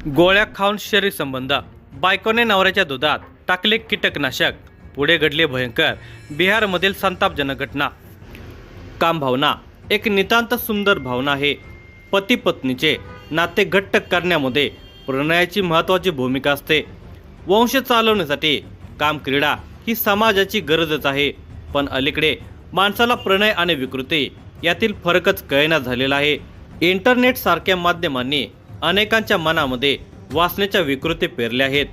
गोळ्या खाऊन शरीर संबंध, बायकोने नवऱ्याच्या दुधात टाकले कीटकनाशक, पुढे घडली भयंकर बिहारमधील संतापजनक घटना। काम भावना एक नितांत सुंदर भावना आहे। पती पत्नीचे नाते घट्ट करण्यामध्ये प्रणयाची महत्त्वाची भूमिका असते। वंश चालवण्यासाठी काम क्रीडा ही समाजाची गरजच आहे। पण अलीकडे माणसाला प्रणय आणि विकृती यातील फरकच कळेना झालेला आहे। इंटरनेट सारख्या माध्यमांनी अनेकांच्या मनामध्ये वासनेच्या विकृती पेरल्या आहेत,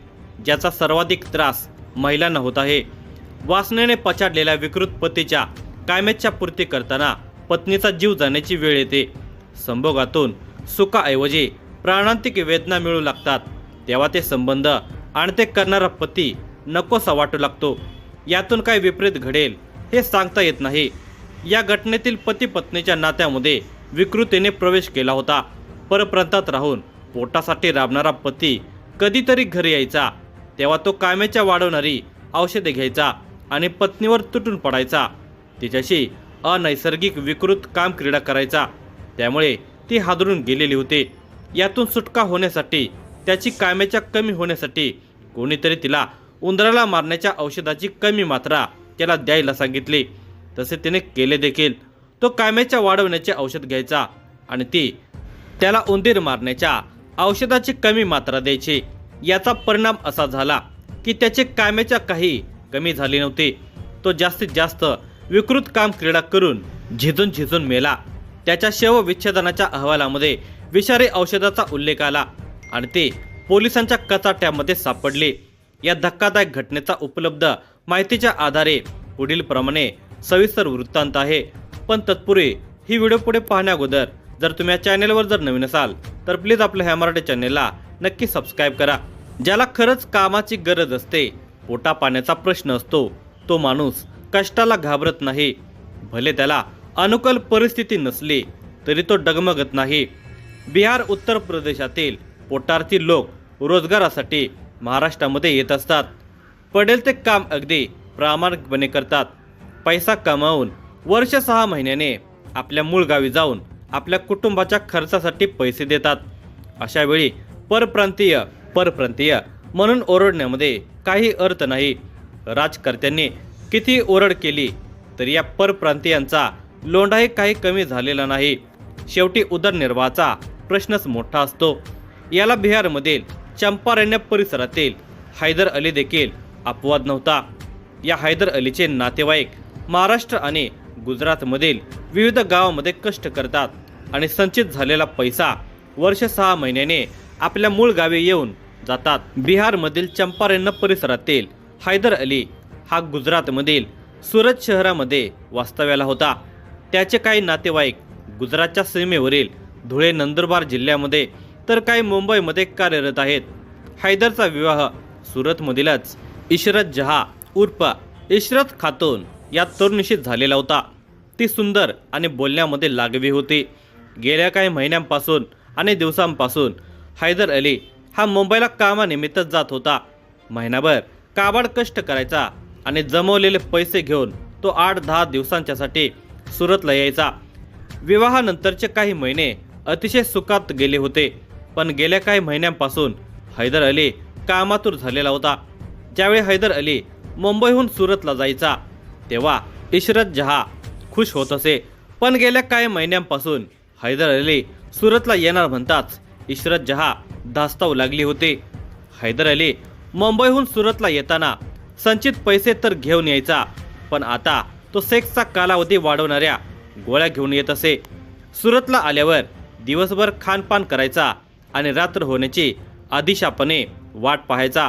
ज्याचा सर्वाधिक त्रास महिलांना होत आहे। वासनेने पछाडलेल्या विकृत पतीच्या कामेच्छा पूर्ती करताना पत्नीचा जीव जाण्याची वेळ येते। संभोगातून सुखाऐवजी प्राणांतिक वेदना मिळू लागतात, तेव्हा ते संबंध आणि ते करणारा पती नकोसा वाटू लागतो। यातून काय विपरीत घडेल हे सांगता येत नाही। या घटनेतील पती पत्नीच्या नात्यामध्ये विकृतीने प्रवेश केला होता। परप्रांतात राहून पोटासाठी राबणारा पती कधीतरी घरी यायचा, तेव्हा तो कामेच्या वाढवणारी औषधे घ्यायचा आणि पत्नीवर तुटून पडायचा। तिच्याशी अनैसर्गिक विकृत काम क्रीडा करायचा, त्यामुळे ती हादरून गेलेली होती। यातून सुटका होण्यासाठी, त्याची कामेच्या कमी होण्यासाठी कोणीतरी तिला उंदराला मारण्याच्या औषधाची कमी मात्रा त्याला द्यायला सांगितली। तसे तिने केले देखील। तो कामेच्या वाढवण्याचे औषध घ्यायचा आणि ती त्याला उंदीर मारण्याच्या औषधाची कमी मात्रा द्यायची। याचा परिणाम असा झाला की त्याचे कामेच्या काही कमी झाली नव्हती। तो जास्तीत जास्त विकृत काम क्रीडा करून झिजून झिजून मेला। त्याच्या शवविच्छेदनाच्या अहवालामध्ये विषारी औषधाचा उल्लेख आला आणि ते पोलिसांच्या कचाट्यामध्ये सापडले। या धक्कादायक घटनेचा उपलब्ध माहितीच्या आधारे पुढील प्रमाणे सविस्तर वृत्तांत आहे। पण तत्पूर्वी ही व्हिडिओ पुढे पाहण्याअगोदर जर तुम्ही या चॅनलवर जर नवीन असाल तर प्लीज आपल्या ह्या मराठी चॅनलला नक्की सबस्क्राईब करा। ज्याला खरंच कामाची गरज असते, पोटा पाण्याचा प्रश्न असतो, तो माणूस कष्टाला घाबरत नाही। भले त्याला अनुकूल परिस्थिती नसली तरी तो डगमगत नाही। बिहार उत्तर प्रदेशातील पोटार्थी लोक रोजगारासाठी महाराष्ट्रामध्ये येत असतात। पडेल ते काम अगदी प्रामाणिकपणे करतात। पैसा कमावून वर्ष 6 महिन्याने आपल्या मूळ गावी जाऊन आपल्या कुटुंबाच्या खर्चासाठी पैसे देतात। अशा वेळी परप्रांतीय म्हणून ओरडण्यामध्ये काही अर्थ नाही। राजकर्त्यांनी किती ओरड केली तरी या परप्रांतीयांचा लोंढाही काही कमी झालेला नाही। शेवटी उदरनिर्वाहाचा प्रश्नच मोठा असतो। याला बिहारमधील चंपारण्य परिसरातील हैदर अली देखील अपवाद नव्हता। या हैदर अलीचे नातेवाईक महाराष्ट्र आणि गुजरातमधील विविध गावांमध्ये कष्ट करतात आणि संचित झालेला पैसा वर्ष 6 महिन्याने आपल्या मूळ गावी येऊन जातात। बिहारमधील चंपारण्य परिसरातील हैदर अली हा गुजरातमधील सुरत शहरामध्ये वास्तव्याला होता। त्याचे काही नातेवाईक गुजरातच्या सीमेवरील धुळे नंदुरबार जिल्ह्यामध्ये तर काही मुंबईमध्ये कार्यरत आहेत। हैदरचा विवाह सुरतमधीलच इशरत जहा उर्फ इशरत खातून या तरुणीशी झालेला होता। ती सुंदर आणि बोलण्यामध्ये लागवी होती। गेल्या काही महिन्यांपासून आणि दिवसांपासून हैदर अली हा मुंबईला कामानिमित्त जात होता। महिनाभर काबाड कष्ट करायचा आणि जमवलेले पैसे घेऊन तो 8-10 दिवसांच्यासाठी सुरतला यायचा। विवाहानंतरचे काही महिने अतिशय सुखात गेले होते, पण गेल्या काही महिन्यांपासून हैदर अली कामातूर झालेला होता। ज्यावेळी हैदर अली मुंबईहून सुरतला जायचा तेव्हा इशरत जहा खुश होत असे, पण गेल्या काही महिन्यांपासून हैदर अली सुरतला येणार म्हणताच इशरत जहा धास्तावू लागली होती। हैदर अली मुंबईहून सुरतला येताना संचित पैसे तर घेऊन यायचा, पण आता तो सेक्सचा कालावधी वाढवणाऱ्या गोळ्या घेऊन येत असे। सुरतला आल्यावर दिवसभर खानपान करायचा आणि रात्र होण्याची अतिशापणे वाट पाहायचा।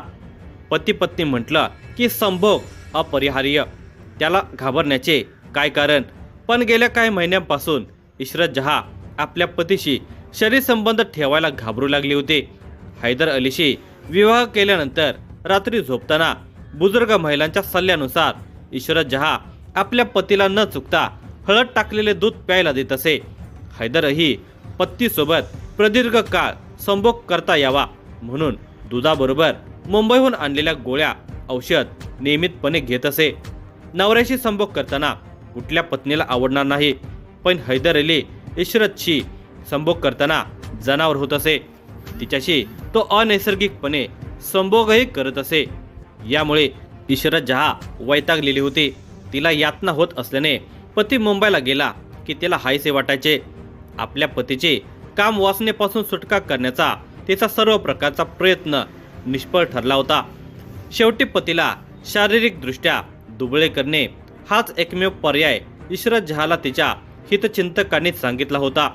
पती पत्नी म्हटलं की संभोग अपरिहार्य, त्याला घाबरण्याचे काय कारण? पण गेल्या काही महिन्यांपासून इशरत जहा आपल्या पतीशी शरीर संबंध ठेवायला घाबरू लागली होती। हैदर अलीशी विवाह केल्यानंतर रात्री झोपताना बुजुर्ग महिलांच्या सल्ल्यानुसार इशरत जहा आपल्या पतीला न चुकता हळद टाकलेले दूध प्यायला देत असे। हैदरही पत्नीसोबत प्रदीर्घ काळ संभोग करता यावा म्हणून दुधाबरोबर मुंबईहून आणलेल्या गोळ्या औषध नियमितपणे घेत असे। नवऱ्याशी संभोग करताना कुठल्या पत्नीला आवडणार नाही, पण हैदर अली इशरतशी संभोग करताना जनावर होत असे। तिच्याशी तो अनैसर्गिकपणे संभोगही करत असे। यामुळे इशरत जहा वैतागलेली होती। तिला यातना होत असल्याने पती मुंबईला गेला की तिला हायसे वाटायचे। आपल्या पतीचे काम वासनेपासून सुटका करण्याचा तिचा सर्व प्रकारचा प्रयत्न निष्फळ ठरला होता। शेवटी पतीला शारीरिकदृष्ट्या दुबळे करणे हाच एकमेव पर्याय इशरत जहाला तिच्या हितचिंतकांनी सांगितला होता।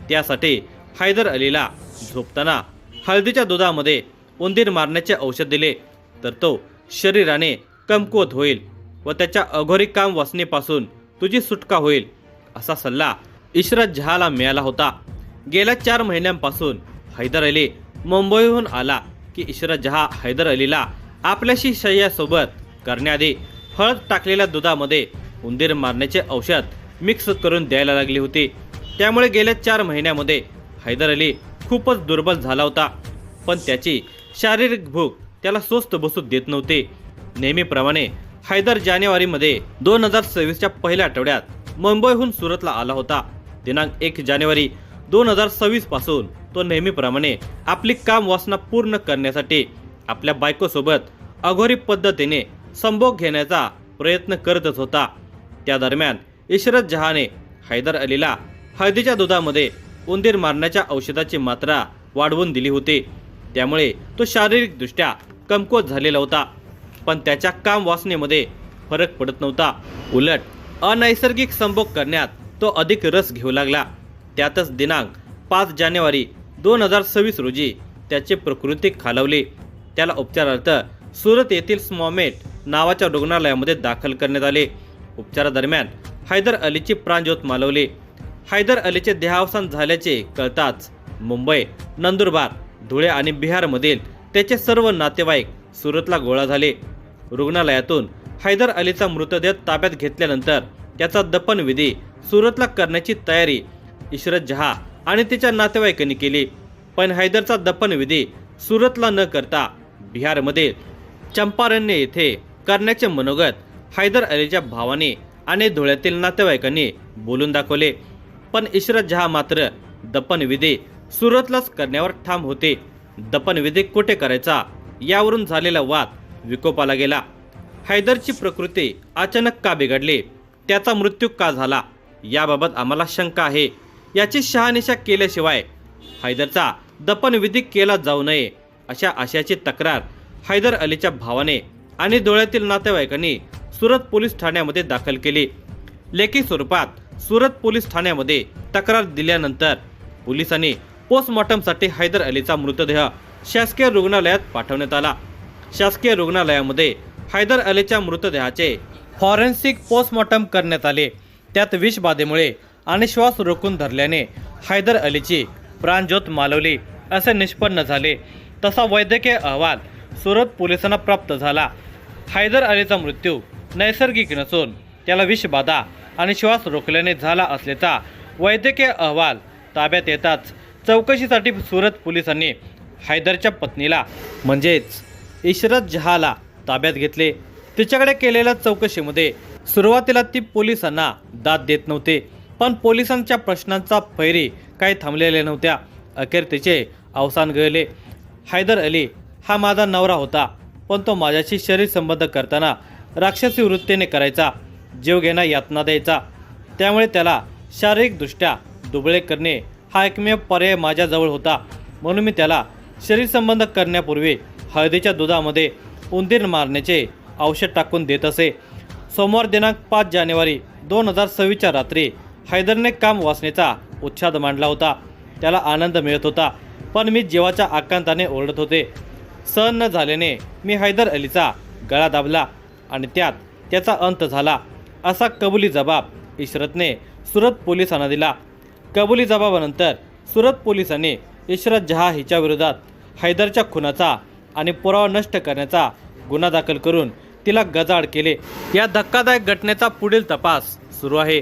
त्यासाठी हैदर अलीला झोपताना हळदीच्या दुधामध्ये उंदीर मारण्याचे औषध दिले तर तो शरीराने कमकुवत होईल व त्याच्या अघोरी काम वासनेपासून तुझी सुटका होईल, असा सल्ला इशरत जहाला मिळाला होता। गेल्या 4 महिन्यांपासून हैदर अली मुंबईहून आला की इशरत जहा हैदर अलीला आपल्याशी शय्यासोबत करण्याआधी हळद टाकलेल्या दुधामध्ये उंदीर मारण्याचे औषध मिक्स करून द्यायला लागली होती। त्यामुळे गेल्या 4 महिन्यामध्ये हैदर अली खूपच दुर्बल झाला होता, पण त्याची शारीरिक भूक त्याला स्वस्थ बसू देत नव्हते। नेहमीप्रमाणे हैदर जानेवारीमध्ये 2026च्या पहिल्या आठवड्यात मुंबईहून सुरतला आला होता। दिनांक 1 जानेवारी 2026 पासून तो नेहमीप्रमाणे आपली काम वासना पूर्ण करण्यासाठी आपल्या बायकोसोबत अघोरी पद्धतीने संभोग घेण्याचा प्रयत्न करतच होता। त्या दरम्यान इशरत जहाने हैदर अलीला हळदीच्या दुधामध्ये उंदीर मारण्याच्या औषधाची मात्रा वाढवून दिली होती। त्यामुळे तो शारीरिकदृष्ट्या कमकुवत झालेला होता, पण त्याच्या काम वासनेमध्ये फरक पडत नव्हता। उलट अनैसर्गिक संभोग करण्यात तो अधिक रस घेऊ लागला। त्यातच दिनांक 5 जानेवारी 2026 रोजी त्याची प्रकृती खालावली। त्याला उपचारार्थ सुरत येथील स्मॉमेट नावाच्या रुग्णालयामध्ये दाखल करण्यात आले। उपचारादरम्यान हैदर अलीची प्राणज्योत मालवली। हैदर अलीचे देहावसान झाल्याचे कळताच मुंबई, नंदुरबार, धुळे आणि बिहारमधील त्याचे सर्व नातेवाईक सुरतला गोळा झाले। रुग्णालयातून हैदर अलीचा मृतदेह ताब्यात घेतल्यानंतर त्याचा दफनविधी सुरतला करण्याची तयारी इशरत जहा आणि तिच्या नातेवाईकांनी केली। पण हैदरचा दफनविधी सुरतला न करता बिहारमध्ये चंपारण्य येथे करण्याचे मनोगत हैदर अलीच्या भावाने आणि धुळ्यातील नातेवाईकांनी बोलून दाखवले। पण इशरत जहा मात्र दफनविधी सुरतलाच करण्यावर ठाम होते। दफनविधी कुठे करायचा यावरून झालेला वाद विकोपाला गेला। हैदरची प्रकृती अचानक का बिघडली, त्याचा मृत्यू का झाला याबाबत आम्हाला शंका आहे। याची शहानिशा केल्याशिवाय हैदरचा दफनविधी केला जाऊ नये अशा आशयाची तक्रार हैदर अलीच्या भावाने आणि डोळ्यातील नातेवाईकांनी सुरत पोलीस ठाण्यामध्ये दाखल केली। लेखी स्वरूपात सुरत पोलीस ठाण्यामध्ये तक्रार दिल्यानंतर पोलिसांनी पोस्टमॉर्टमसाठी हैदर अलीचा मृतदेह शासकीय रुग्णालयात पाठवण्यात आला। शासकीय रुग्णालयामध्ये हैदर अलीच्या मृतदेहाचे फॉरेन्सिक पोस्टमॉर्टम करण्यात आले। त्यात विषबाधेमुळे आणि श्वास रोखून धरल्याने हैदर अलीची प्राणज्योत मालवली असे निष्पन्न झाले। तसा वैद्यकीय अहवाल सुरत पोलिसांना प्राप्त झाला। हैदर अलीचा मृत्यू नैसर्गिक नसून त्याला विषबाधा आणि श्वास रोखल्याने झाला असल्याचा वैद्यकीय अहवाल ताब्यात येताच चौकशीसाठी सुरत पोलिसांनी हैदरच्या पत्नीला म्हणजेच इशरत जहाला ताब्यात घेतले। तिच्याकडे केलेल्या चौकशीमध्ये सुरुवातीला ती पोलिसांना दाद देत नव्हते, पण पोलिसांच्या प्रश्नांचा फैरी काही थांबलेल्या नव्हत्या। अखेर तिचे अवसान गळले। हैदर अली हा माझा नवरा होता, पण तो माझ्याशी शरीर संबंध करताना राक्षसी वृत्तीने करायचा, जीव घेणा यातना द्यायचा। त्यामुळे त्याला शारीरिकदृष्ट्या दुबळे करणे हा एकमेव पर्याय माझ्याजवळ होता, म्हणून मी त्याला शरीर संबंध करण्यापूर्वी हळदीच्या दुधामध्ये उंदीर मारण्याचे औषध टाकून देत असे। सोमवार दिनांक 5 जानेवारी 2026च्या रात्री हैदरने काम वासनेचा उच्छाद मांडला होता। त्याला आनंद मिळत होता, पण मी जीवाच्या आकांताने ओरडत होते। सहन न झाल्याने मी हैदर अलीचा गळा दाबला आणि त्यात त्याचा अंत झाला, असा कबुली जबाब इशरतने सुरत पोलिसांना दिला। कबुली जबाबानंतर सुरत पोलिसांनी इशरत जहा हिच्या विरोधात हैदरच्या खुनाचा आणि पुरावा नष्ट करण्याचा गुन्हा दाखल करून तिला गजाआड केले। या धक्कादायक घटनेचा पुढील तपास सुरू आहे।